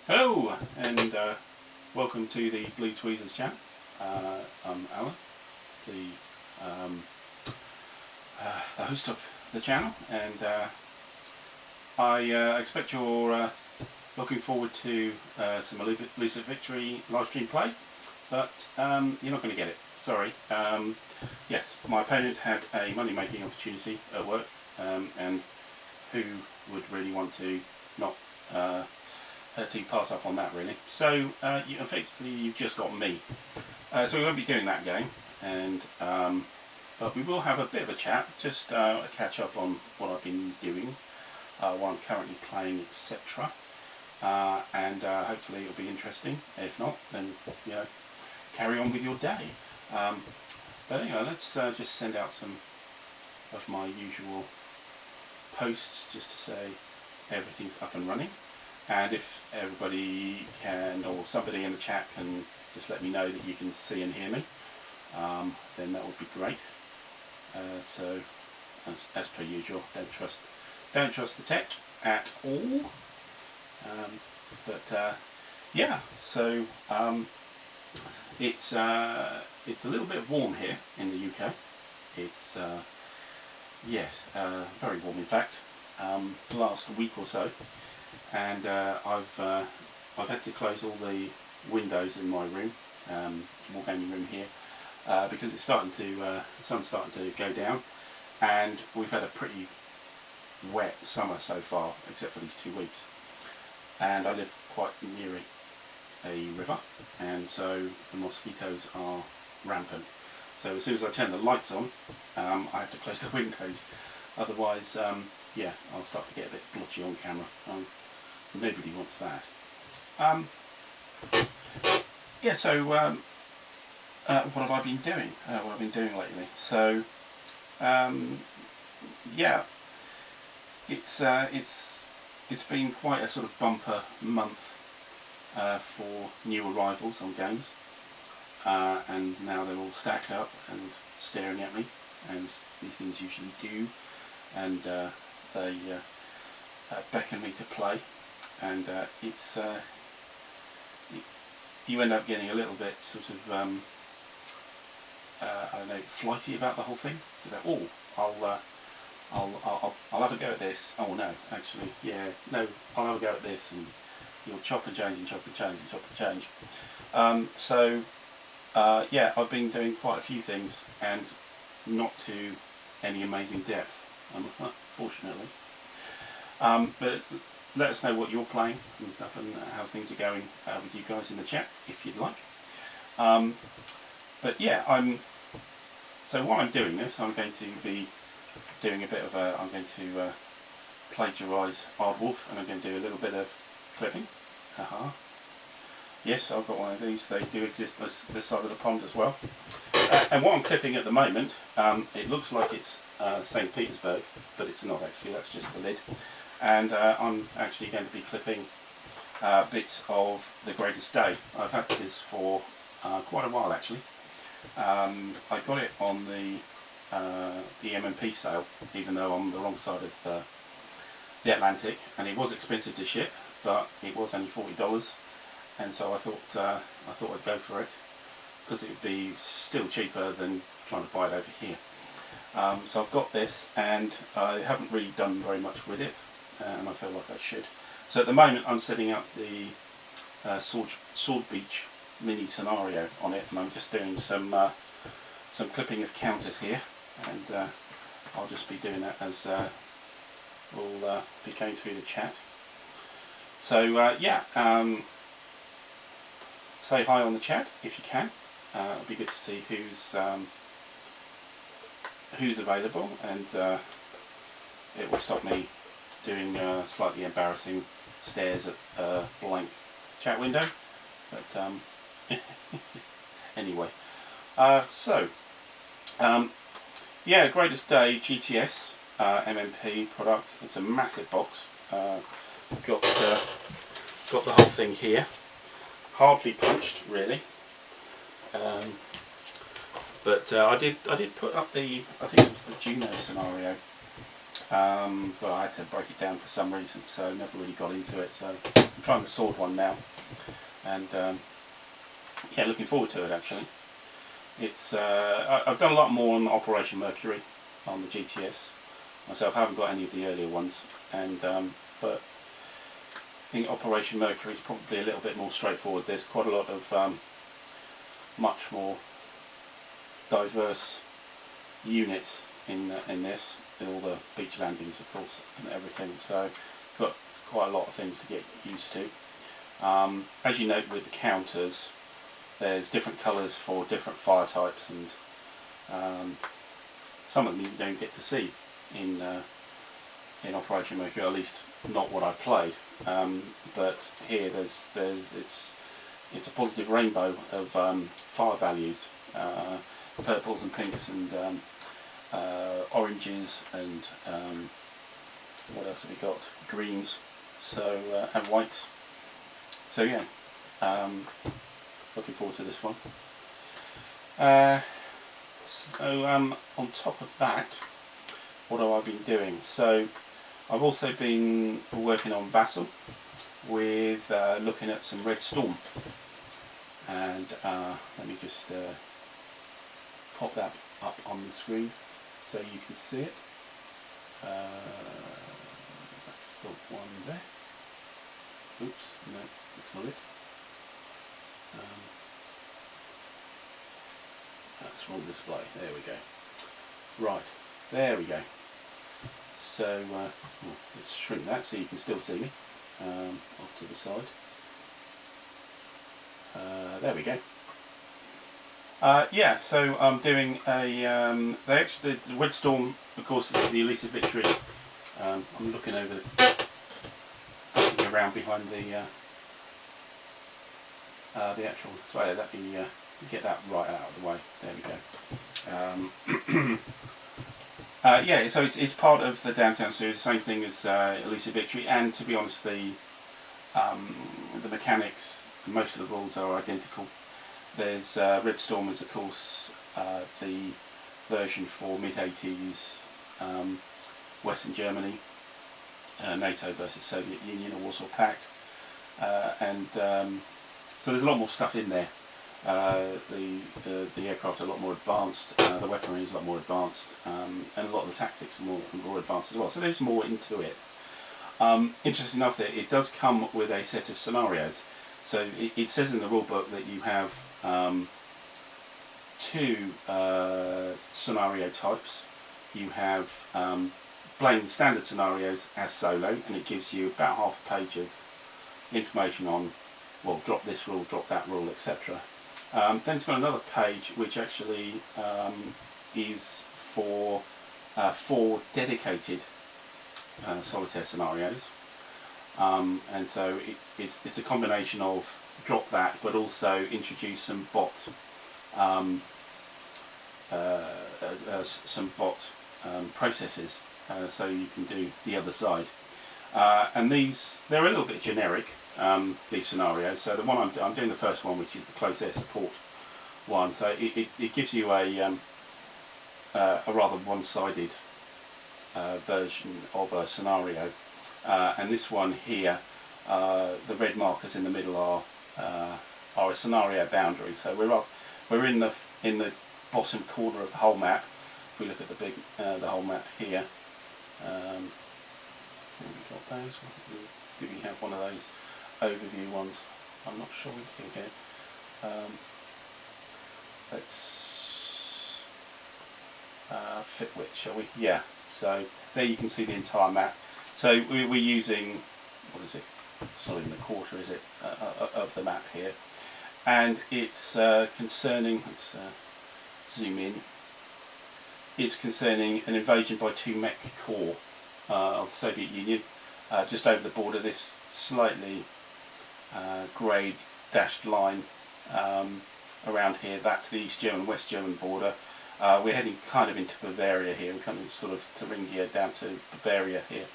Hello and welcome to the Blue Tweezers channel. I'm Alan, the host of the channel, and I expect you're looking forward to some Elusive Victory live stream play, but you're not going to get it. Sorry. Yes, my opponent had a money-making opportunity at work, and who would really want to not to pass up on that, really. So effectively you've just got me. So we won't be doing that game, and but we will have a bit of a chat, just a catch up on what I've been doing, what I'm currently playing, etc. And hopefully it'll be interesting. If not, then carry on with your day. But anyway, let's just send out some of my usual posts just to say everything's up and running. And if everybody can, or somebody in the chat can just let me know that you can see and hear me, then that would be great. So, as per usual, don't trust the tech at all. Yeah, so it's a little bit warm here in the UK. It's yes, very warm in fact. The last week or so. And I've had to close all the windows in my room, Wargaming room here, because it's starting to the sun's starting to go down, and we've had a pretty wet summer so far, except for these 2 weeks. And I live quite near a river, and so the mosquitoes are rampant. So as soon as I turn the lights on, I have to close the windows. Otherwise, yeah, I'll start to get a bit blotchy on camera. Nobody wants that. Yeah, so what have I been doing? What I've been doing lately? So yeah, it's been quite a sort of bumper month for new arrivals on games, and now they're all stacked up and staring at me, as these things usually do, and they beckon me to play. And it's you end up getting a little bit sort of I don't know, flighty about the whole thing. So oh, I'll have a go at this. Oh no, actually, yeah, no, I'll have a go at this, and you'll chop and change and chop and change and chop and change. So yeah, I've been doing quite a few things, and not to any amazing depth, unfortunately. But let us know what you're playing and stuff, and how things are going with you guys in the chat, if you'd like. But yeah, so while I'm doing this, I'm going to be doing a bit of I'm going to plagiarise Aardwolf, and I'm going to do a little bit of clipping. Haha. Yes, I've got one of these. They do exist this side of the pond as well. And what I'm clipping at the moment, it looks like it's St. Petersburg, but it's not actually. That's just the lid. And I'm actually going to be clipping bits of The Greatest Day. I've had this for quite a while actually. I got it on the MMP sale, even though I'm on the wrong side of the Atlantic, and it was expensive to ship, but it was only $40, and so I thought I'd go for it, because it would be still cheaper than trying to buy it over here. So I've got this, and I haven't really done very much with it, and I feel like I should. So at the moment I'm setting up the Sword Beach mini scenario on it, and I'm just doing some clipping of counters here, and I'll just be doing that as we'll be going through the chat. So yeah, say hi on the chat if you can. It'll be good to see who's available, and it will stop me doing slightly embarrassing stares at a blank chat window. But anyway, so yeah, Greatest Day GTS MMP product. It's a massive box. Got the whole thing here. Hardly punched, really. But I did put up I think it was the Juno scenario but I had to break it down for some reason, so never really got into it. So I'm trying the sword one now, and yeah, looking forward to it actually. It's I've done a lot more on Operation Mercury on the GTS myself. I haven't got any of the earlier ones, and but I think Operation Mercury is probably a little bit more straightforward. There's quite a lot of much more diverse units in this, in all the beach landings, of course, and everything. So got quite a lot of things to get used to. As you note with the counters, there's different colours for different fire types, and some of them you don't get to see in Operation Mercury, at least not what I've played. But here it's a positive rainbow of fire values, purples and pinks and oranges and what else have we got? Greens, so and whites. So yeah, looking forward to this one. So on top of that, what have I been doing? So I've also been working on Vassal with looking at some Red Storm, and let me just pop that up on the screen so you can see it. That's the one there. Oops, no, that's not it. That's wrong display. There we go. Right, there we go. So well, let's shrink that so you can still see me off to the side. There we go. Yeah, so I'm doing a. The Red Storm, of course, is the Elusive Victory. I'm looking around behind the actual. Sorry, let me get that right out of the way. There we go. Yeah, so it's part of the Downtown series, same thing as Elusive Victory, and to be honest, the mechanics, most of the rules are identical. There's Red Storm is of course the version for mid-80s Western Germany, NATO versus Soviet Union or Warsaw Pact, and so there's a lot more stuff in there. The aircraft are a lot more advanced, the weaponry is a lot more advanced, and a lot of the tactics are more advanced as well. So there's more into it. Interesting enough, that it does come with a set of scenarios. So it says in the rulebook that you have two scenario types. You have plain standard scenarios as solo, and it gives you about half a page of information on, well, drop this rule, drop that rule, etc. Then it's got another page which actually is for 4 dedicated solitaire scenarios, and so it's a combination of drop that, but also introduce some bot processes, so you can do the other side. And they're a little bit generic, these scenarios. So the one I'm doing the first one, which is the close air support one. So it gives you a rather one-sided version of a scenario. And this one here, the red markers in the middle are a scenario boundary. So we're in the bottom corner of the whole map. If we look at the whole map here, we got those. Do we have one of those overview ones? I'm not sure we do here. Let's fit width, shall we? Yeah. So there you can see the entire map. So we're using, what is it? It's not even a quarter, is it? Of the map here, and it's concerning. Let's zoom in. It's concerning an invasion by 2 mech corps of the Soviet Union just over the border. This slightly grey dashed line around here, that's the East German West German border. We're heading kind of into Bavaria here. We're coming sort of Thuringia down to Bavaria here,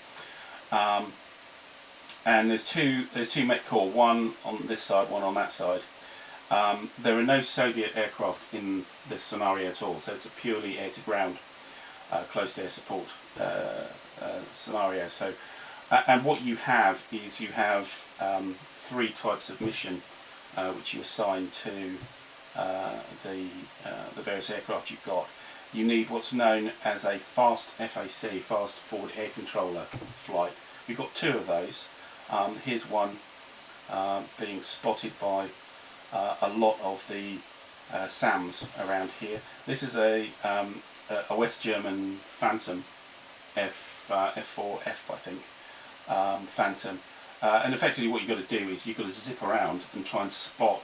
and there's two mech corps, one on this side, one on that side. There are no Soviet aircraft in this scenario at all, so it's a purely air-to-ground close air support scenario. So, and what you have is you have 3 types of mission which you assign to the various aircraft you've got. You need what's known as a fast FAC, fast forward air controller flight. We've got 2 of those. Here's one being spotted by a lot of the SAMs around here. This is a West German Phantom F4F, I think, Phantom. And effectively what you've got to do is you've got to zip around and try and spot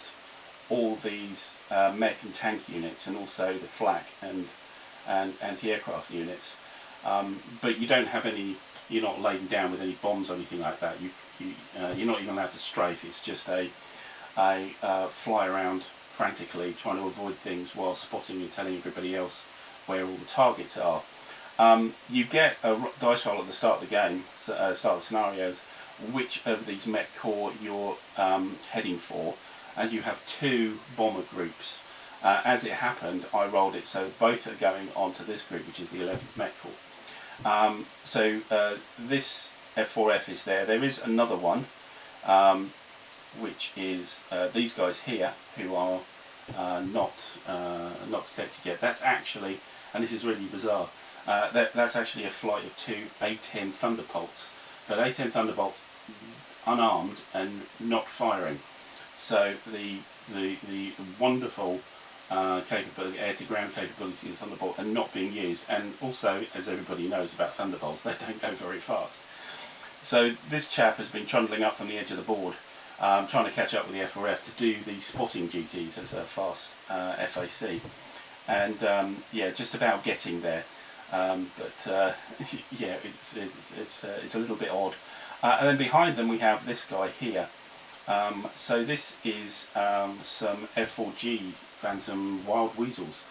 all these mech and tank units, and also the flak and anti-aircraft units. But you don't have any, you're not laden down with any bombs or anything like that. You're not even allowed to strafe. It's just a fly around frantically trying to avoid things while spotting and telling everybody else where all the targets are. You get a dice roll at the start of the game, start of the scenarios, which of these mech corps you're heading for, and you have 2 bomber groups. As it happened, I rolled it so both are going onto this group, which is the 11th Mech Corps. So this F4F is there. There is another one, which is these guys here, who are not detected yet. That's actually, and this is really bizarre, that's actually a flight of 2 A-10 Thunderbolts, but A-10 Thunderbolts unarmed and not firing. So the wonderful capability, air-to-ground capability of Thunderbolt, and not being used. And also, as everybody knows about Thunderbolts, they don't go very fast. So this chap has been trundling up from the edge of the board, trying to catch up with the F4F to do the spotting duties as a fast FAC, and yeah, just about getting there. But yeah, it's a little bit odd. And then behind them we have this guy here. So this is some F4G Phantom Wild Weasels,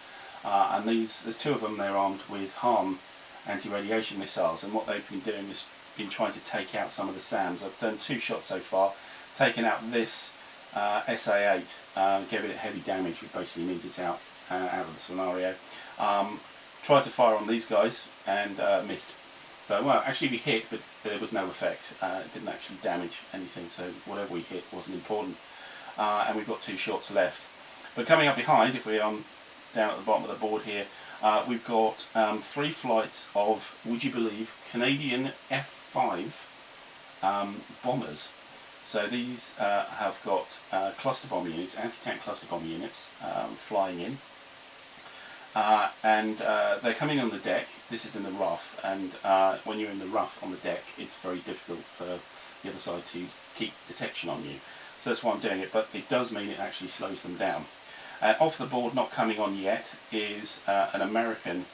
and there's 2 of them. They're armed with HARM anti-radiation missiles, and what they've been doing is been trying to take out some of the SAMs. I've done 2 shots so far, taken out this SA-8, gave it heavy damage, which basically means it's out of the scenario. Tried to fire on these guys and missed. So, well, actually we hit, but there was no effect. It didn't actually damage anything, so whatever we hit wasn't important. And we've got 2 shots left. But coming up behind, if we're down at the bottom of the board here, we've got 3 flights of, would you believe, Canadian F5 bombers. So these have got cluster bomb units, anti-tank cluster bomb units flying in. And they're coming on the deck. This is in the rough, and when you're in the rough on the deck, it's very difficult for the other side to keep detection on you. So that's why I'm doing it, but it does mean it actually slows them down. Off the board, not coming on yet, is an American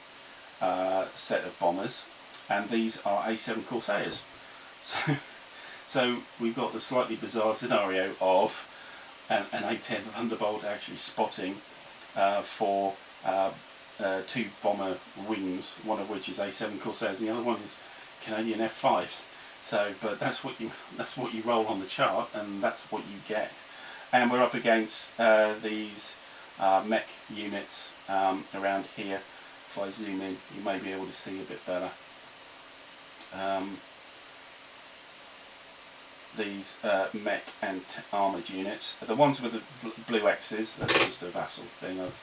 set of bombers, and these are A7 Corsairs. So we've got the slightly bizarre scenario of an A-10 Thunderbolt actually spotting for 2 bomber wings, one of which is A7 Corsairs, and the other one is Canadian F5s. So, but that's what you roll on the chart, and that's what you get. And we're up against these mech units around here. If I zoom in, you may be able to see a bit better. These mech and armoured units. The ones with the blue X's, that's just a vassal thing of.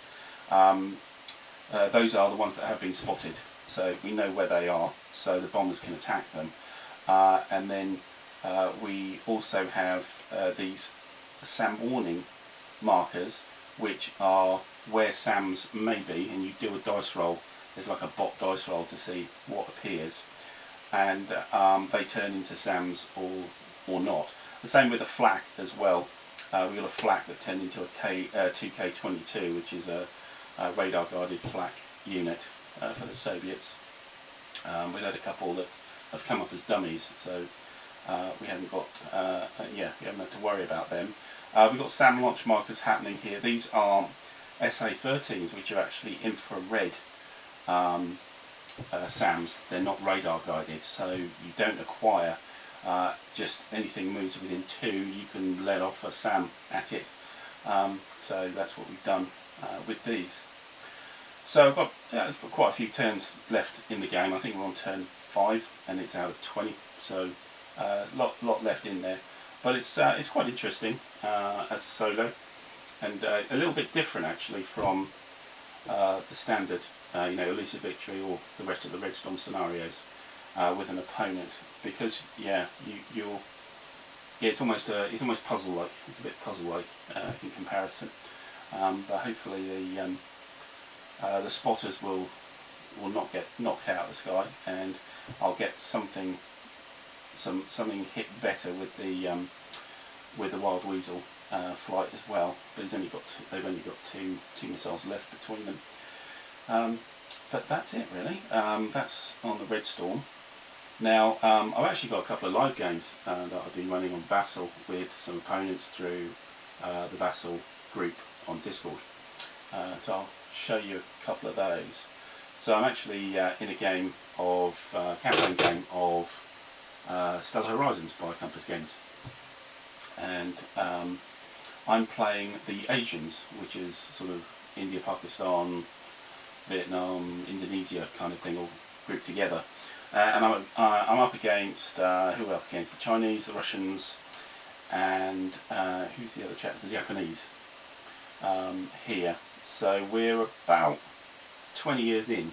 Those are the ones that have been spotted, so we know where they are, so the bombers can attack them. And then we also have these SAM warning markers, which are where SAMs may be, and you do a dice roll. There's like a bot dice roll to see what appears, and they turn into SAMs or not. The same with a flak as well. We've got a flak that turned into a 2K22, which is a radar guarded flak unit for the Soviets. We've had a couple that have come up as dummies, so we haven't got we haven't had to worry about them. We've got SAM launch markers happening here. These are SA-13s, which are actually infrared SAMs. They're not radar guided, so you don't acquire just anything moves within 2, you can let off a SAM at it. So that's what we've done with these. So I've got quite a few turns left in the game. I think we're on turn 5 and it's out of 20, so a lot left in there. But it's quite interesting as solo, and a little bit different actually from the standard, Elusive Victory or the rest of the Red Storm scenarios with an opponent, because it's almost puzzle-like. It's a bit puzzle-like in comparison, but hopefully the spotters will not get knocked out of the sky, and I'll get something hit better with the Wild Weasel flight as well. But they've only got two missiles left between them. But that's it really. That's on the Red Storm. Now I've actually got a couple of live games that I've been running on Vassal with some opponents through the Vassal group on Discord. So I'll show you a couple of those. So I'm actually in a game of campaign game of Stellar Horizons by Compass Games, and I'm playing the Asians, which is sort of India, Pakistan, Vietnam, Indonesia kind of thing, all grouped together. And I'm up against who are up against? The Chinese, the Russians, and who's the other chap? The Japanese here. So we're about 20 years in.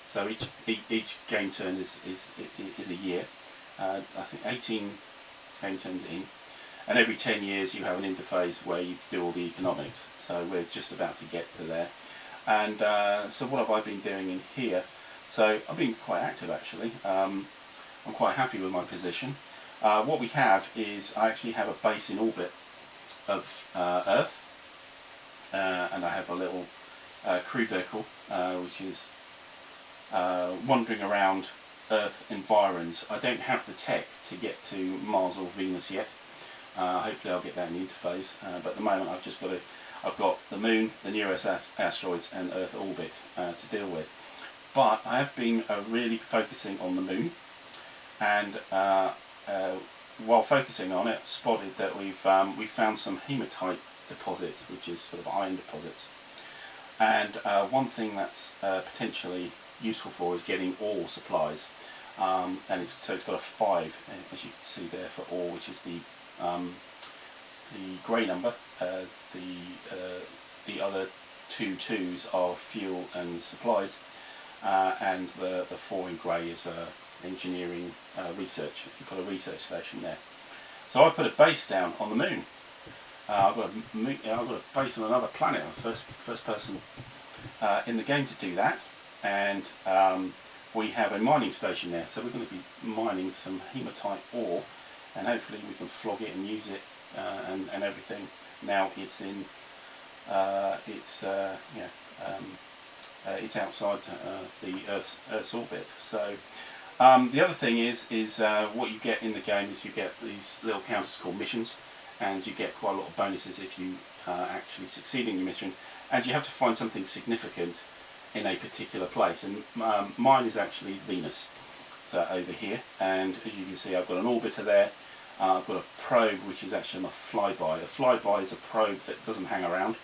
So each game turn is a year. I think 18 game turns in, and every 10 years you have an interface where you do all the economics. So we're just about to get to there. And so what have I been doing in here? So I've been quite active actually. I'm quite happy with my position. What we have is I actually have a base in orbit of Earth, and I have a little crew vehicle which is wandering around Earth environs. I don't have the tech to get to Mars or Venus yet. Hopefully I'll get that in the interface. But at the moment I've got the Moon, the nearest asteroids, and Earth orbit to deal with. But I have been really focusing on the Moon, and while focusing on it, spotted that we've found some hematite deposits, which is sort of iron deposits. And one thing that's potentially useful for is getting ore supplies, and it's got a 5, as you can see there, for ore, which is the grey number. The other 2 2s are fuel and supplies, and the 4 in grey is engineering research. If you put a research station there. So I put a base down on the Moon. I've got a base on another planet. I'm the first person in the game to do that, and we have a mining station there. So we're going to be mining some hematite ore, and hopefully we can flog it and use it and everything. Now it's in it's outside the Earth's orbit. So the other thing is what you get in the game is you get these little counters called missions, and you get quite a lot of bonuses if you actually succeed in your mission, and you have to find something significant in a particular place. And mine is actually Venus, over here, and as you can see I've got an orbiter there. I've got a probe which is actually a flyby. A flyby is a probe that doesn't hang around.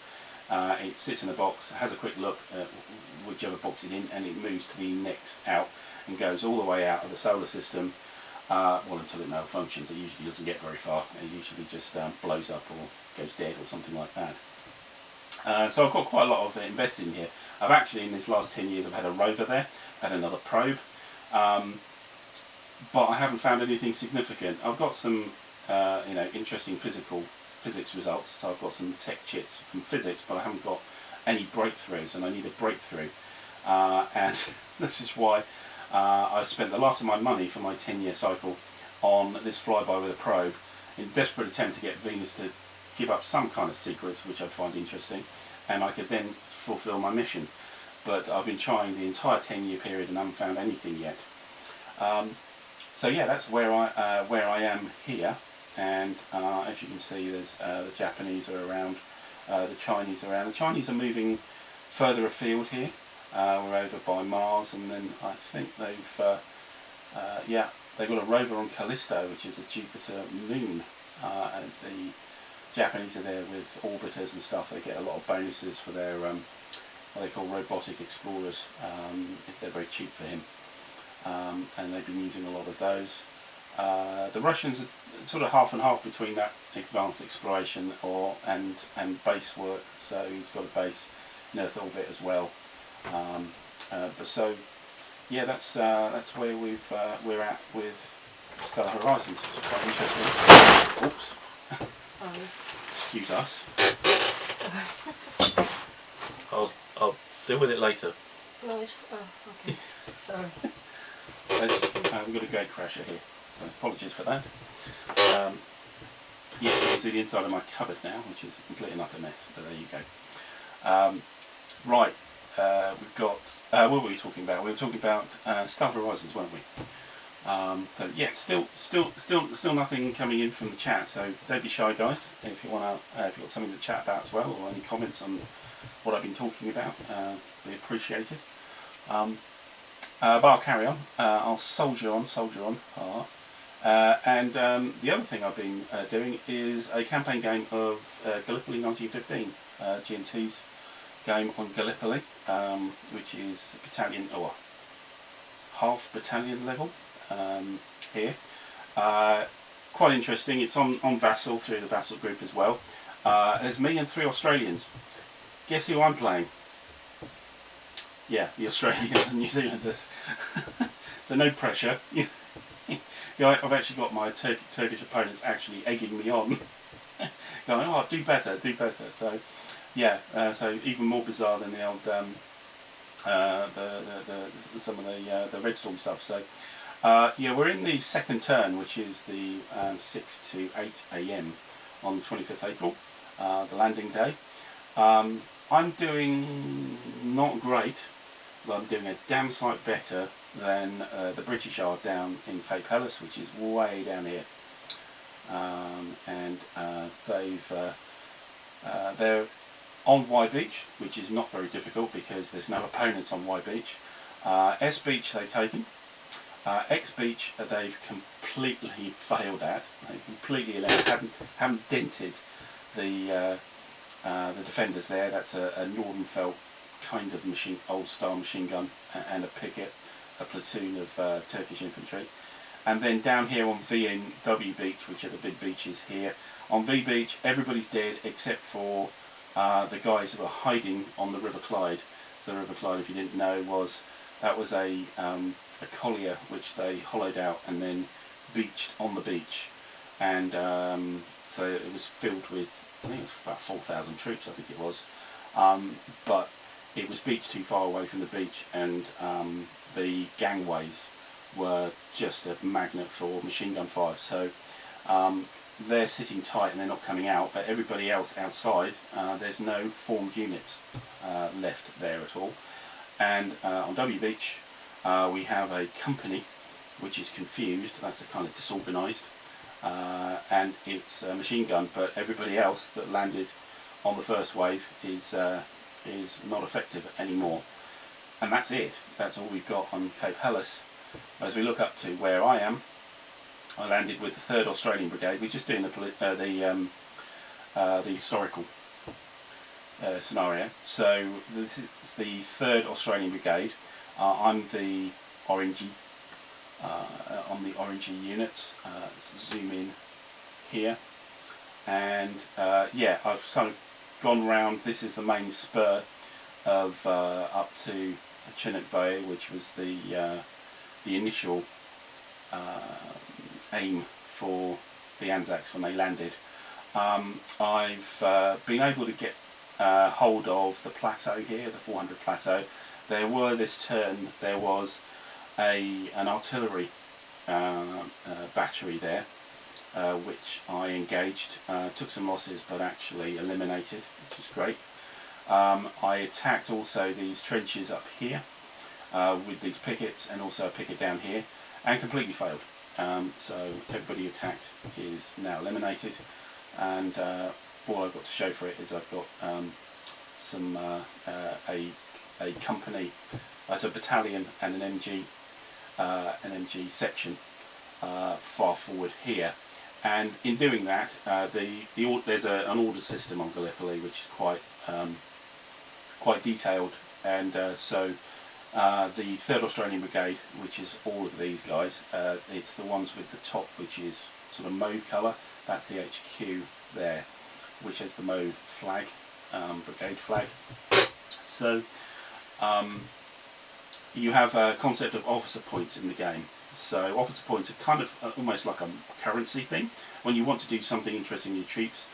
It sits in a box, has a quick look at whichever box it's in, and it moves to the next out and goes all the way out of the solar system, well, until it malfunctions. It usually doesn't get very far. It usually just blows up or goes dead or something like that. So I've got quite a lot of it invested in here. I've actually, in this last 10 years, I've had a rover there, had another probe, but I haven't found anything significant. I've got some interesting physics results, so I've got some tech chits from physics, but I haven't got any breakthroughs, and I need a breakthrough. And this is why I spent the last of my money for my 10-year cycle on this flyby with a probe, in a desperate attempt to get Venus to give up some kind of secret, which I find interesting, and I could then fulfill my mission. But I've been trying the entire 10-year period and haven't found anything yet. So yeah, that's where I am here. And as you can see, there's the Japanese are around, the Chinese are around. The Chinese are moving further afield here. We're over by Mars, and then I think they've got a rover on Callisto, which is a Jupiter moon, and the Japanese are there with orbiters and stuff. They get a lot of bonuses for their what they call robotic explorers. They're very cheap for him. and they've been using a lot of those. The Russians are sort of half and half between that advanced exploration and base work. So he's got a base in Earth orbit as well. But so yeah, that's where we're at with Stellar Horizons. It's quite interesting. Oops. Sorry. Excuse us. Sorry. I'll deal with it later. No, it's okay. Sorry. We've got a gate crasher here, so apologies for that. Yeah, you can see the inside of my cupboard now, which is a complete and utter mess, but there you go. Right, we've got, what were we talking about? We were talking about Stellar Horizons, weren't we? So yeah, still nothing coming in from the chat, so don't be shy, guys. If you want to, if you've got something to chat about as well, or any comments on what I've been talking about, be appreciated. But I'll carry on. I'll soldier on. And the other thing I've been doing is a campaign game of Gallipoli 1915, G&T's game on Gallipoli, which is battalion or half battalion level here. Quite interesting. It's on Vassal through the Vassal group as well. There's me and 3 Australians. Guess who I'm playing? Yeah, the Australians and New Zealanders. So no pressure. Yeah, I've actually got my Turkish opponents actually egging me on, going, "Oh, do better." So yeah, so even more bizarre than the old some of the Red Storm stuff. So yeah, we're in the second turn, which is the 6 to 8 AM on the 25th April, the landing day. I'm doing not great, but I'm doing a damn sight better than the British are down in Cape Helles, which is way down here. And they're on Y Beach, which is not very difficult because there's no opponents on Y Beach. S Beach they've taken. X Beach they've completely failed at. They completely haven't dented the defenders there. That's a Nordenfelt kind of old style machine gun and a picket, a platoon of Turkish infantry. And then down here on V and W Beach, which are the big beaches here, on V Beach everybody's dead except for the guys who are hiding on the River Clyde. So the River Clyde, if you didn't know, was a collier which they hollowed out and then beached on the beach, and so it was filled with, I think it was about 4,000 troops, I think it was, but it was beached too far away from the beach, and the gangways were just a magnet for machine gun fire. So they're sitting tight and they're not coming out, but everybody else outside, there's no formed units left there at all. And on W Beach we have a company which is confused, that's a kind of disorganized, and it's a machine gun, but everybody else that landed on the first wave is not effective anymore. And that's it. That's all we've got on Cape Helles. As we look up to where I am, I landed with the 3rd Australian Brigade. We're just doing the historical scenario. So this is the 3rd Australian Brigade. I'm the orangey on the orangey units. Let's zoom in here, and yeah, I've sort of gone round. This is the main spur of up to Chinook Bay, which was the initial aim for the Anzacs when they landed. I've been able to get hold of the plateau here, the 400 plateau. There were this turn, there was an artillery battery there, which I engaged, took some losses but actually eliminated, which is great. I attacked also these trenches up here with these pickets, and also a picket down here, and completely failed. So everybody attacked is now eliminated, and all I've got to show for it is I've got some a company, as a battalion and an MG section far forward here. And in doing that, there's an order system on Gallipoli which is quite detailed, and so The 3rd Australian Brigade, which is all of these guys, it's the ones with the top which is sort of mauve colour. That's the HQ there, which has the mauve flag, brigade flag. So you have a concept of officer points in the game. So officer points are kind of almost like a currency thing. When you want to do something interesting in your troops,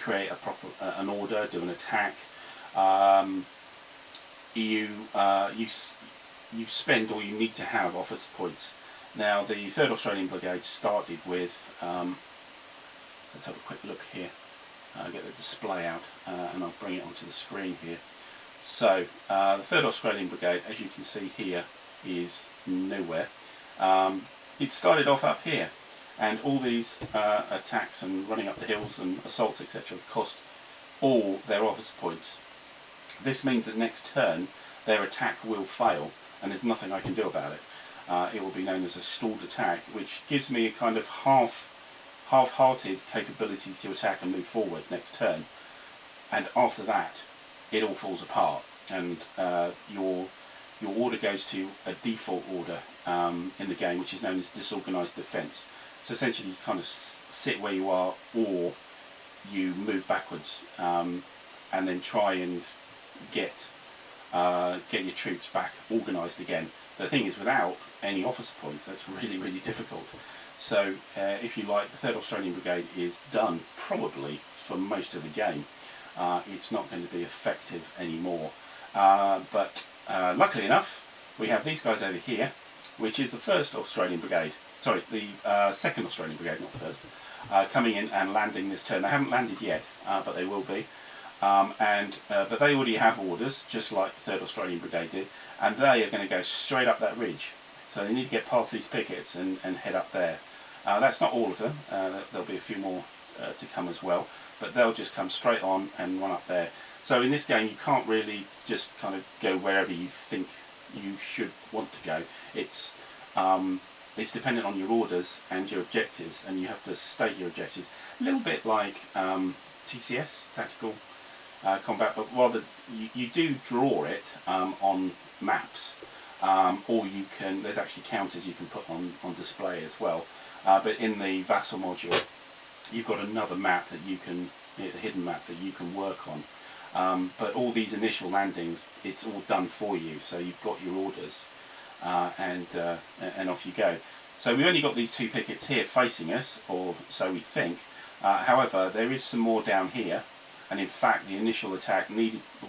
create a proper an order, do an attack, you spend, or you need to have, officer points. Now the 3rd Australian Brigade started with, let's have a quick look here. I'll get the display out and I'll bring it onto the screen here. So the 3rd Australian Brigade, as you can see here, is nowhere. It started off up here, and all these attacks and running up the hills and assaults etc. cost all their officer points. This means that next turn their attack will fail, and there's nothing I can do about it. It will be known as a stalled attack, which gives me a kind of half-hearted capability to attack and move forward next turn. And after that, it all falls apart, and your order goes to a default order in the game, which is known as Disorganized Defense. So essentially, you kind of sit where you are, or you move backwards, and then try and get your troops back organised again. The thing is, without any officer points, that's really, really difficult. So if you like, the 3rd Australian Brigade is done probably for most of the game. It's not going to be effective anymore. But luckily enough, we have these guys over here, which is the 1st Australian Brigade. Sorry, the 2nd Australian Brigade, not 1st, coming in and landing this turn. They haven't landed yet, but they will be. But they already have orders, just like the 3rd Australian Brigade did, and they are going to go straight up that ridge. So they need to get past these pickets and head up there. That's not all of them. There'll be a few more to come as well, but they'll just come straight on and run up there. So in this game, you can't really just kind of go wherever you think you should want to go. It's dependent on your orders and your objectives, and you have to state your objectives. A little bit like TCS, Tactical Combat, but rather you do draw it on maps, or you can. There's actually counters you can put on display as well. But in the Vassal module, you've got another map that you can, a hidden map that you can work on. But all these initial landings, it's all done for you. So you've got your orders, and off you go. So we've only got these 2 pickets here facing us, or so we think. However, there is some more down here, and in fact the initial attack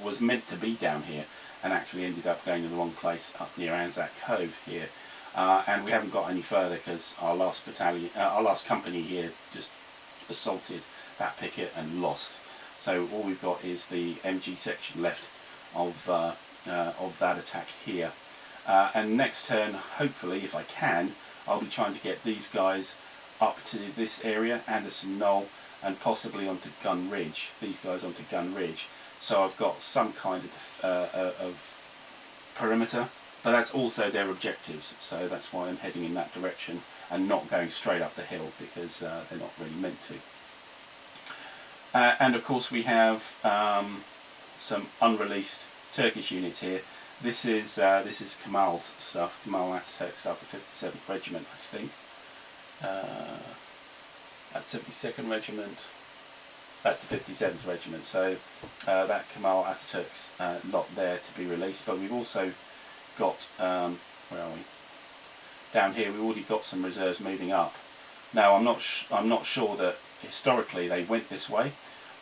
was meant to be down here, and actually ended up going to the wrong place up near Anzac Cove here. And we haven't got any further because our last company here just assaulted that picket and lost. So all we've got is the MG section left of that attack here. And next turn, hopefully, if I can, I'll be trying to get these guys up to this area, Anderson Knoll, and possibly onto Gun Ridge. These guys onto Gun Ridge. So I've got some kind of perimeter, but that's also their objectives. So that's why I'm heading in that direction and not going straight up the hill, because they're not really meant to. And of course we have some unreleased Turkish units here. This is Kemal's stuff, Kemal Atatürk stuff, the 57th Regiment, I think. That's 72nd Regiment. That's the 57th Regiment. So that Kemal Atatürk's lot there to be released. But we've also got, where are we? Down here we've already got some reserves moving up. Now I'm not sure that historically they went this way.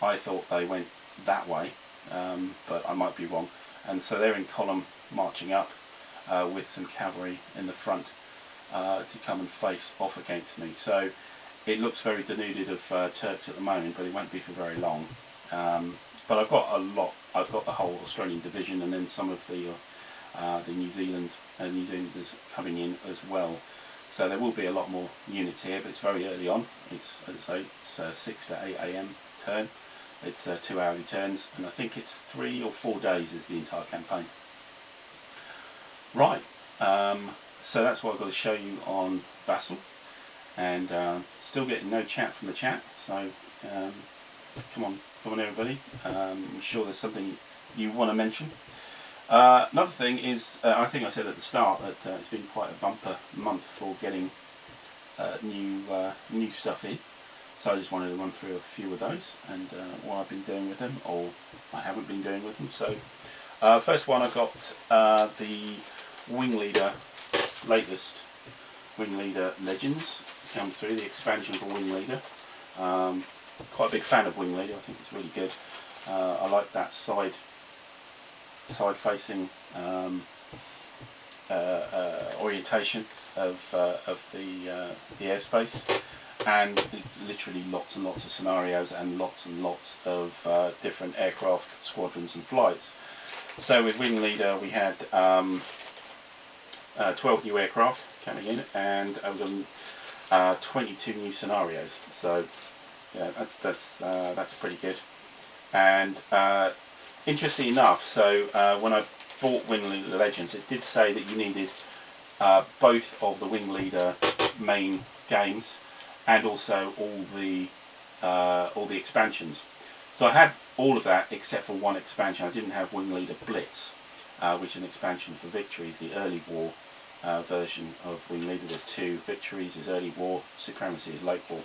I thought they went that way, but I might be wrong. And so they're in column marching up with some cavalry in the front to come and face off against me. So it looks very denuded of Turks at the moment, but it won't be for very long. But I've got a lot. I've got the whole Australian division, and then some of the New Zealanders coming in as well. So there will be a lot more units here, but it's very early on. It's, as I say, it's 6 to 8 AM turn. It's 2 hourly turns, and I think it's 3 or 4 days is the entire campaign. Right, so that's what I've got to show you on Vassal, and still getting no chat from the chat. So come on everybody. I'm sure there's something you want to mention. Another thing is, I think I said at the start that it's been quite a bumper month for getting new stuff in. So I just wanted to run through a few of those and what I've been doing with them, or I haven't been doing with them. So first one, I got the Wing Leader, latest Wing Leader Legends come through, the expansion for Wing Leader. Quite a big fan of Wing Leader. I think it's really good. I like that side-facing orientation of the airspace, and literally lots and lots of scenarios and lots of different aircraft squadrons and flights. So with Wing Leader we had 12 new aircraft coming in, and over 22 new scenarios. So yeah, that's pretty good. And interesting enough, so when I bought Wing Leader Legends, it did say that you needed both of the Wing Leader main games and also all the expansions. So I had all of that except for one expansion. I didn't have Wing Leader Blitz, which is an expansion for Victories, the early war version of Wing Leader. There's two: Victories is early war, Supremacy is late war.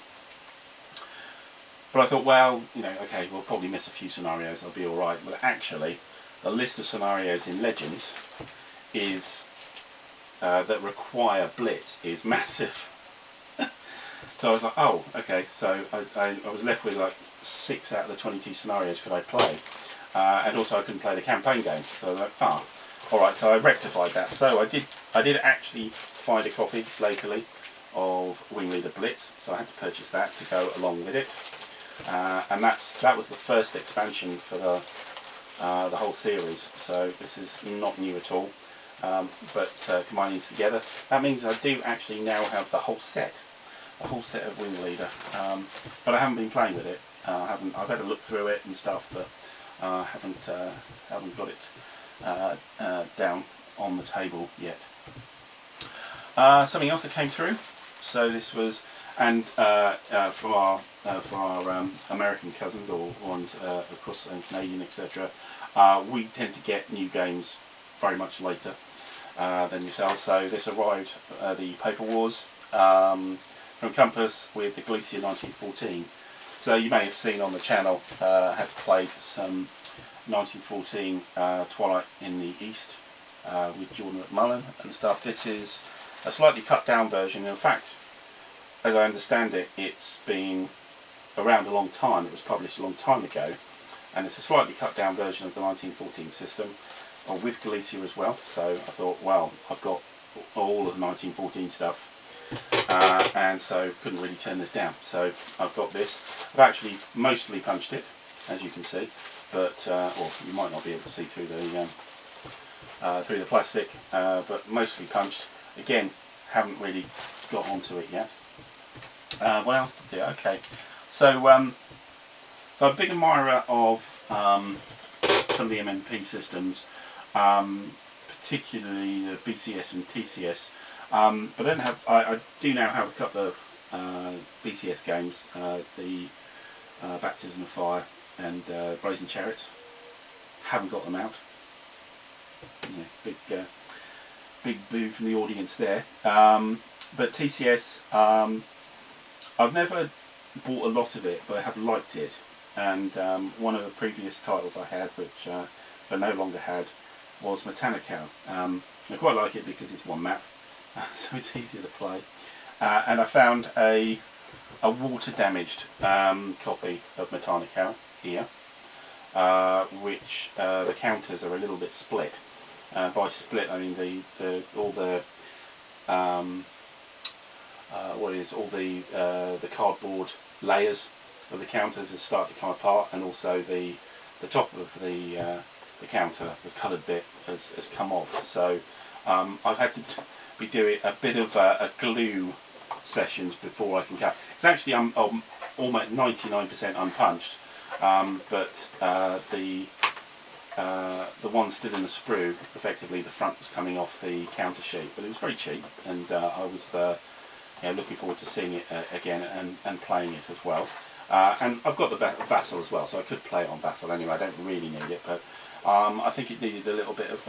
But I thought, well, you know, okay, we'll probably miss a few scenarios, I'll be alright. But actually, the list of scenarios in Legends is that require Blitz is massive. So I was like, oh, okay, so I was left with like 6 out of the 22 scenarios could I play. And also I couldn't play the campaign game. So I was like, ah, alright, so I rectified that. So I did actually find a copy locally of Wing Leader Blitz, so I had to purchase that to go along with it. And that was the first expansion for the whole series, so this is not new at all, but combining these together, that means I do actually now have the whole set of Wing Leader, but I haven't been playing with it. I've had a look through it and stuff, but haven't got it down on the table yet. Something else that came through, so this was, and for our American cousins or ones across and Canadian, etc., we tend to get new games very much later than yourselves. So this arrived, the Paper Wars from Compass with the Glacier 1914. So you may have seen on the channel, have played some 1914 Twilight in the East with Jordan McMullen and stuff. This is a slightly cut down version. In fact, as I understand it, it's been around a long time. It was published a long time ago, and it's a slightly cut down version of the 1914 system, with Galicia as well. So I thought, well, I've got all of the 1914 stuff, and so couldn't really turn this down. So I've got this. I've actually mostly punched it, as you can see, but or you might not be able to see through the plastic, but mostly punched. Again, haven't really got onto it yet. What else to do? Okay, so so I'm a big admirer of some of the MMP systems, particularly the BCS and TCS. But I do now have a couple of BCS games, the Baptism of Fire and Brazen Chariots. Haven't got them out. Yeah, big boo from the audience there. But TCS, I've never bought a lot of it, but I have liked it. And one of the previous titles I had, which I no longer had, was Metallica. I quite like it because it's one map, so it's easier to play. And I found a water-damaged copy of Metallica here, which the counters are a little bit split. By split, I mean all the cardboard layers of the counters has started to come apart, and also the top of the counter, the coloured bit, has come off. So I've had to be doing a bit of a glue sessions before I can cut. It's actually almost 99% unpunched, but the one still in the sprue, effectively the front was coming off the counter sheet, but it was very cheap, and I was looking forward to seeing it again and playing it as well. And I've got the Vassal as well, so I could play it on Vassal anyway. I don't really need it, but I think it needed a little bit of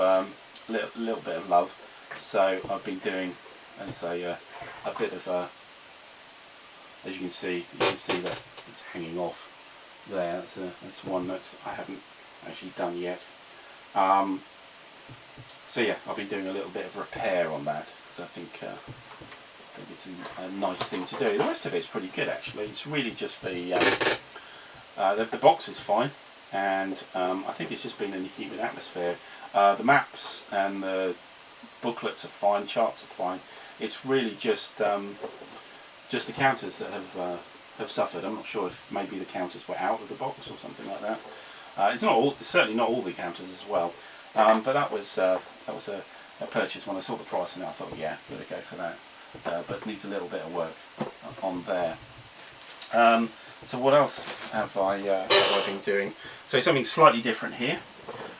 little bit of love, so I've been doing, as a bit of as you can see that it's hanging off there. That's one that I haven't actually done yet. So yeah, I've been doing a little bit of repair on that because I think it's a nice thing to do. The rest of it's pretty good actually. It's really just the box is fine, and I think it's just been in a humid atmosphere. The maps and the booklets are fine, charts are fine. It's really just the counters that have suffered. I'm not sure if maybe the counters were out of the box or something like that. It's not all, it's certainly not all the counters as well. But that was a purchase when I saw the price, and I thought, yeah, better go for that. But needs a little bit of work on there. So what else have I been doing? So something slightly different here.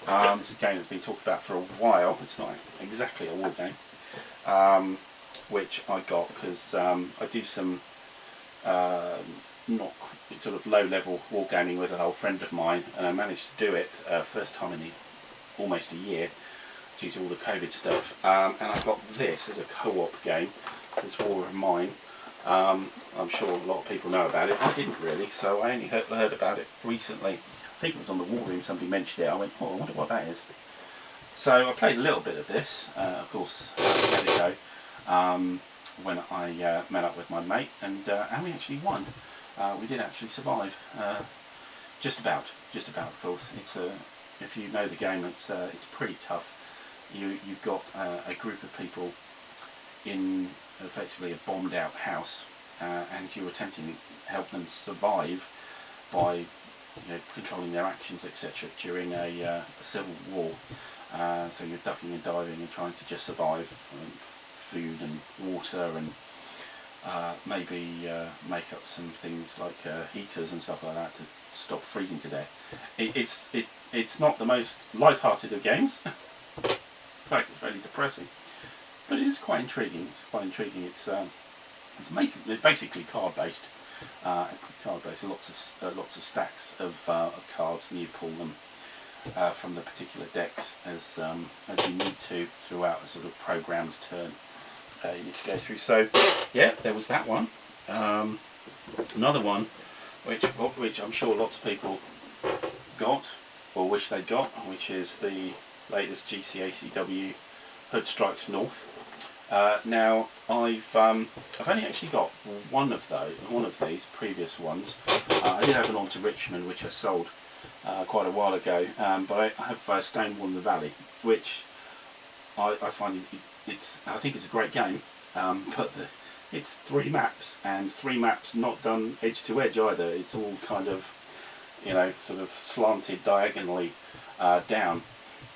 This is a game that's been talked about for a while. It's not exactly a war game, which I got because I do some not sort of low-level wargaming with an old friend of mine, and I managed to do it first time in almost a year due to all the COVID stuff. And I got this as a co-op game. This War of Mine. I'm sure a lot of people know about it. I didn't really, so I only heard about it recently. I think it was on the Wargame, somebody mentioned it. I went, oh, I wonder what that is. So I played a little bit of this, of course, let it go, when I met up with my mate, and we actually won. We did actually survive, just about, of course. It's if you know the game, it's pretty tough. You've got a group of people in effectively a bombed out house, and you're attempting to help them survive by controlling their actions, etc. during a civil war. So you're ducking and diving and trying to just survive food and water, and maybe make up some things like heaters and stuff like that to stop freezing to death. It's not the most light-hearted of games. In fact, it's very depressing. But it is quite intriguing. It's quite intriguing. It's basically card based. Lots of stacks of cards, and you pull them from the particular decks as you need to throughout a sort of programmed turn. You need to go through. So yeah, there was that one. Another one, which I'm sure lots of people got or wish they'd got, which is the latest GCACW Hood Strikes North. Now I've only actually got one of these previous ones. I did have an on to Richmond, which I sold quite a while ago, but I have Stonewall in the Valley, which I find I think it's a great game, but it's 3 maps, and 3 maps not done edge to edge either. It's all kind of sort of slanted diagonally down,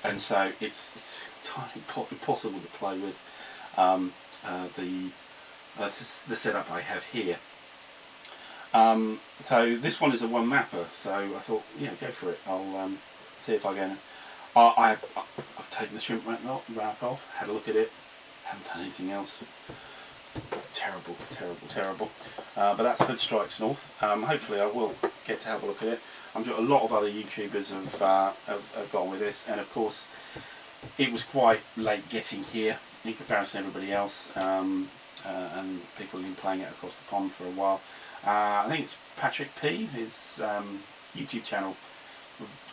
and so it's entirely impossible to play with the setup I have here. So this one is a 1 mapper, so I thought, yeah, go for it. I'll see if I can. I've taken the shrimp wrap off, had a look at it, haven't done anything else. Terrible. But that's Hood Strikes North. Hopefully I will get to have a look at it. I'm sure a lot of other YouTubers have gone with this, and of course it was quite late getting here in comparison to everybody else, and people have been playing it across the pond for a while. I think it's Patrick P, his YouTube channel,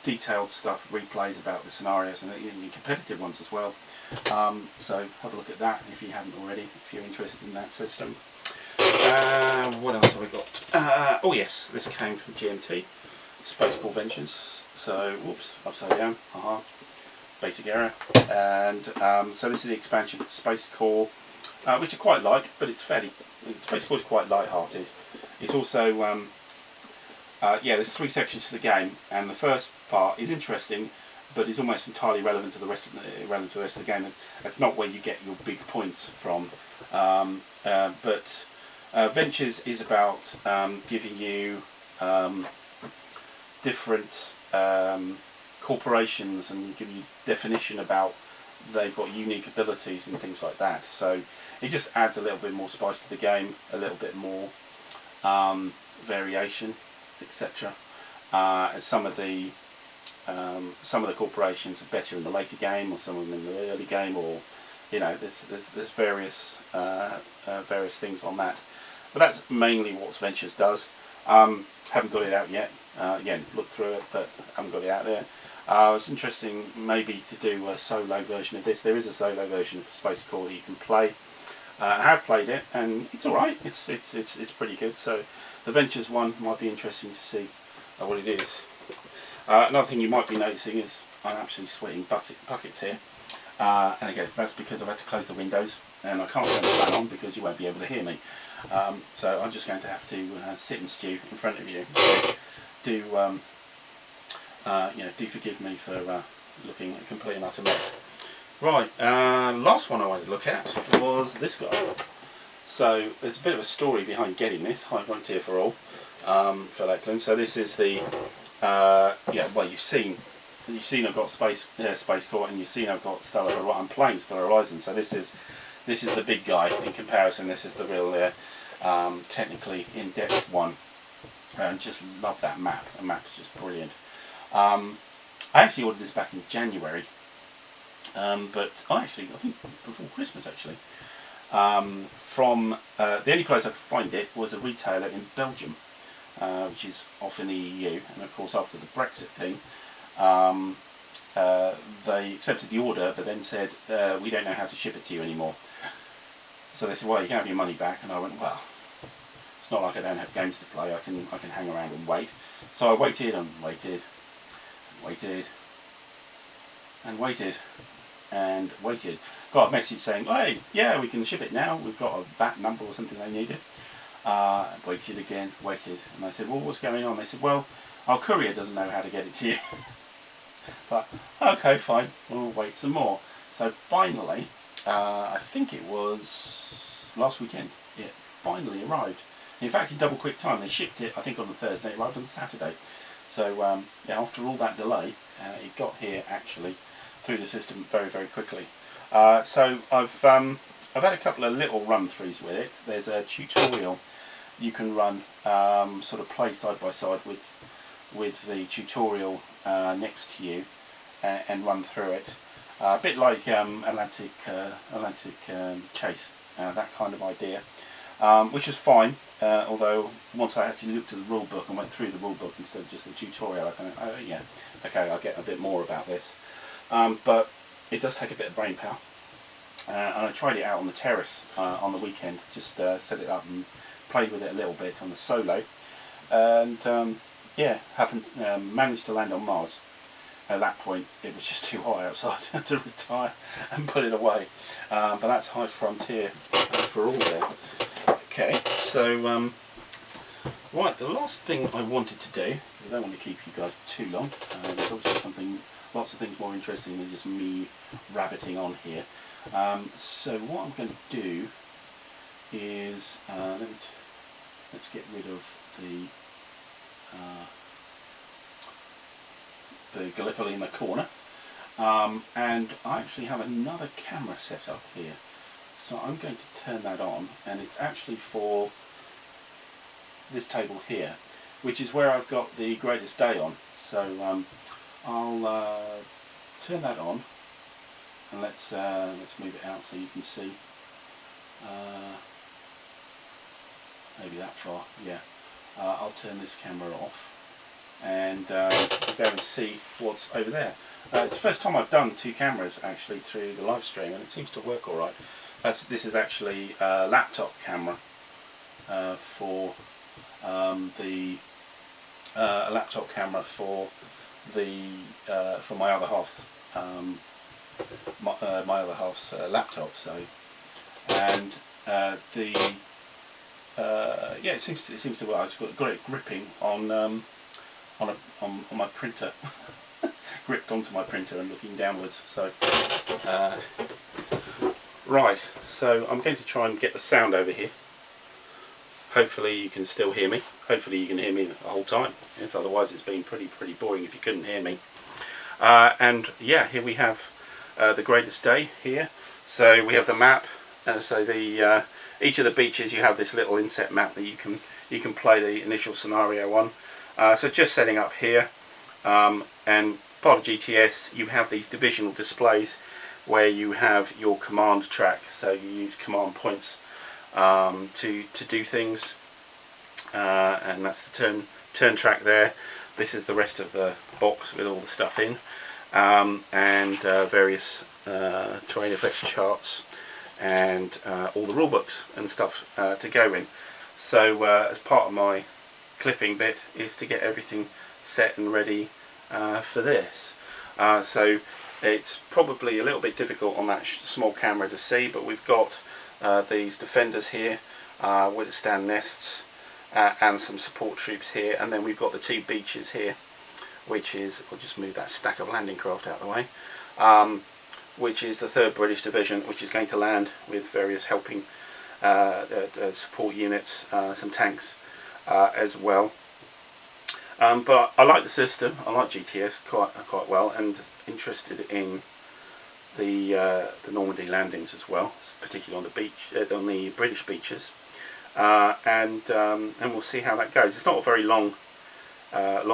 detailed stuff, replays about the scenarios, and competitive ones as well. So have a look at that if you haven't already, if you're interested in that system. What else have I got? Oh yes, this came from GMT, Space Corps Ventures. So, whoops, upside down, basic error. And so this is the expansion, Space Corps, which I quite like, but it's Space Corps is quite light-hearted. It's also, yeah, there's 3 sections to the game, and the first part is interesting, but it's almost entirely relevant to the rest of the game. That's not where you get your big points from. But Ventures is about giving you different corporations and give you definition about they've got unique abilities and things like that. So it just adds a little bit more spice to the game, a little bit more variation, etc. Some of the some of the corporations are better in the later game, or some of them in the early game, or there's various various things on that. But that's mainly what Ventures does. Haven't got it out yet. Again, look through it, but haven't got it out there. It's interesting maybe to do a solo version of this. There is a solo version of Space Core that you can play. I have played it, and it's all right. It's pretty good. So the Ventures one might be interesting to see what it is. Another thing you might be noticing is I'm actually sweating buckets here. And again, that's because I've had to close the windows, and I can't turn the fan on because you won't be able to hear me. So I'm just going to have to sit and stew in front of you. So do forgive me for looking a complete and utter mess. Right, last one I wanted to look at was this guy. So there's a bit of a story behind getting this. High Frontier for All, Phil Eklund. So this is the well, you've seen I've got Space Core, and you've seen I've got Stellar Horizon. I'm playing Stellar Horizon, so this is the big guy in comparison. This is the real technically in-depth one, and just love that map. The map's just brilliant. I actually ordered this back in January, but I think before Christmas actually. From the only place I could find it was a retailer in Belgium, which is off in the EU, and of course after the Brexit thing, they accepted the order, but then said we don't know how to ship it to you anymore. So they said, well, you can have your money back, and I went, well, it's not like I don't have games to play. I can hang around and wait. So I waited and waited, and waited, and waited, and waited. Got a message saying, hey, yeah, we can ship it now. We've got a VAT number or something they needed. Waited again, waited, and I said, well, what's going on? They said, well, our courier doesn't know how to get it to you. But okay, fine, we'll wait some more. So finally, I think it was last weekend, it finally arrived. In fact, in double quick time, they shipped it, I think, on the Thursday, it arrived on the Saturday. So yeah, after all that delay, it got here actually through the system very, very quickly. So I've had a couple of little run-throughs with it. There's a tutorial you can run, sort of play side by side with the tutorial next to you, and run through it. A bit like Atlantic Chase, that kind of idea, which was fine. Although once I actually looked at the rule book and went through the rule book instead of just the tutorial, I kind of, oh yeah, okay, I'll get a bit more about this. But it does take a bit of brain power. And I tried it out on the terrace on the weekend, just set it up and played with it a little bit on the solo, and yeah, managed to land on Mars. At that point it was just too hot outside to retire and put it away, but that's High Frontier for All there. Okay, so right, the last thing I wanted to do, I don't want to keep you guys too long, there's obviously lots of things more interesting than just me rabbiting on here. So what I'm going to do is let's get rid of the Gallipoli in the corner, and I actually have another camera set up here, so I'm going to turn that on, and it's actually for this table here, which is where I've got the Greatest Day on. So I'll turn that on, and let's move it out so you can see. Maybe that far, yeah. I'll turn this camera off, and we'll be able to see what's over there. It's the first time I've done two cameras actually through the live stream, and it seems to work all right. This is actually a laptop camera for a laptop camera for my other half's my other half's laptop. So, and yeah, it seems to work. I've got great gripping on my printer, gripped onto my printer and looking downwards. So right, so I'm going to try and get the sound over here. Hopefully you can still hear me. Hopefully you can hear me the whole time. Yes, otherwise it's been pretty boring if you couldn't hear me. And yeah, here we have the Greatest Day here. So we have the map. So the each of the beaches you have this little inset map that you can play the initial scenario on. So just setting up here, and part of GTS, you have these divisional displays where you have your command track. So you use command points to do things, and that's the turn track there. This is the rest of the box with all the stuff in, and various terrain effects charts, and all the rule books and stuff to go in. So as part of my clipping bit is to get everything set and ready for this. So it's probably a little bit difficult on that small camera to see, but we've got these defenders here with the stand nests and some support troops here, and then we've got the two beaches here, which is, I'll just move that stack of landing craft out of the way, which is the 3rd British Division, which is going to land with various helping support units, some tanks as well. But I like the system. I like GTS quite well, and interested in the Normandy landings as well, particularly on the beach, on the British beaches, and we'll see how that goes. It's not a very long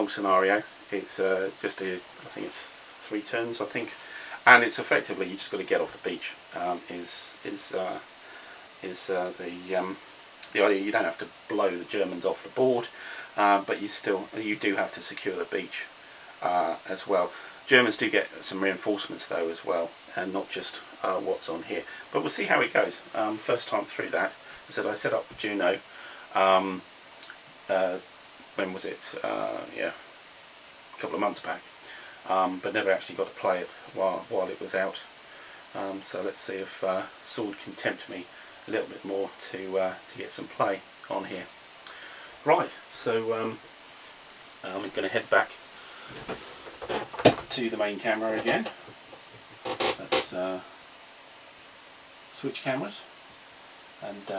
scenario. It's just I think it's 3 turns, I think, and it's effectively you just got to get off the beach. The idea. You don't have to blow the Germans off the board, but you do have to secure the beach as well. Germans do get some reinforcements though as well, and not just what's on here. But we'll see how it goes. First time through that. I set up Juno. When was it? Yeah, a couple of months back. But never actually got to play it while it was out. So let's see if Sword can tempt me a little bit more to get some play on here. Right, so I'm going to head back to the main camera again. Let's switch cameras, and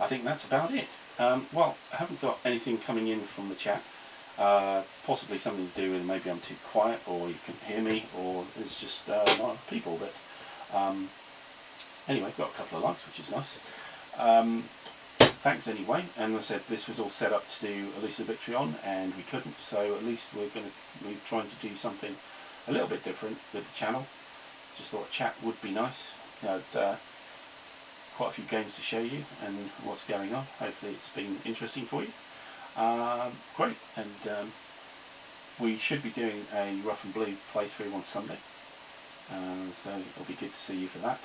I think that's about it. Well, I haven't got anything coming in from the chat. Possibly something to do with maybe I'm too quiet, or you couldn't hear me, or it's just not enough people. But anyway, got a couple of likes, which is nice. Thanks anyway, and as I said, this was all set up to do Elusive Victory on, and we couldn't, so at least we're trying to do something a little bit different with the channel. Just thought a chat would be nice. Quite a few games to show you and what's going on. Hopefully it's been interesting for you. Great, and we should be doing a Rough and Blue playthrough on Sunday, so it'll be good to see you for that.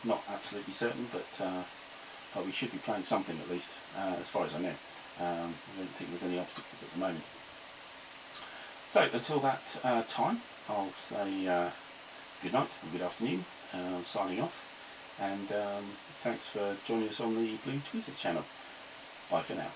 Not absolutely certain, but we should be playing something at least, as far as I know. I don't think there's any obstacles at the moment. So until that time, I'll say good night and good afternoon. Signing off, and thanks for joining us on the Blue Tweezers channel. Bye for now.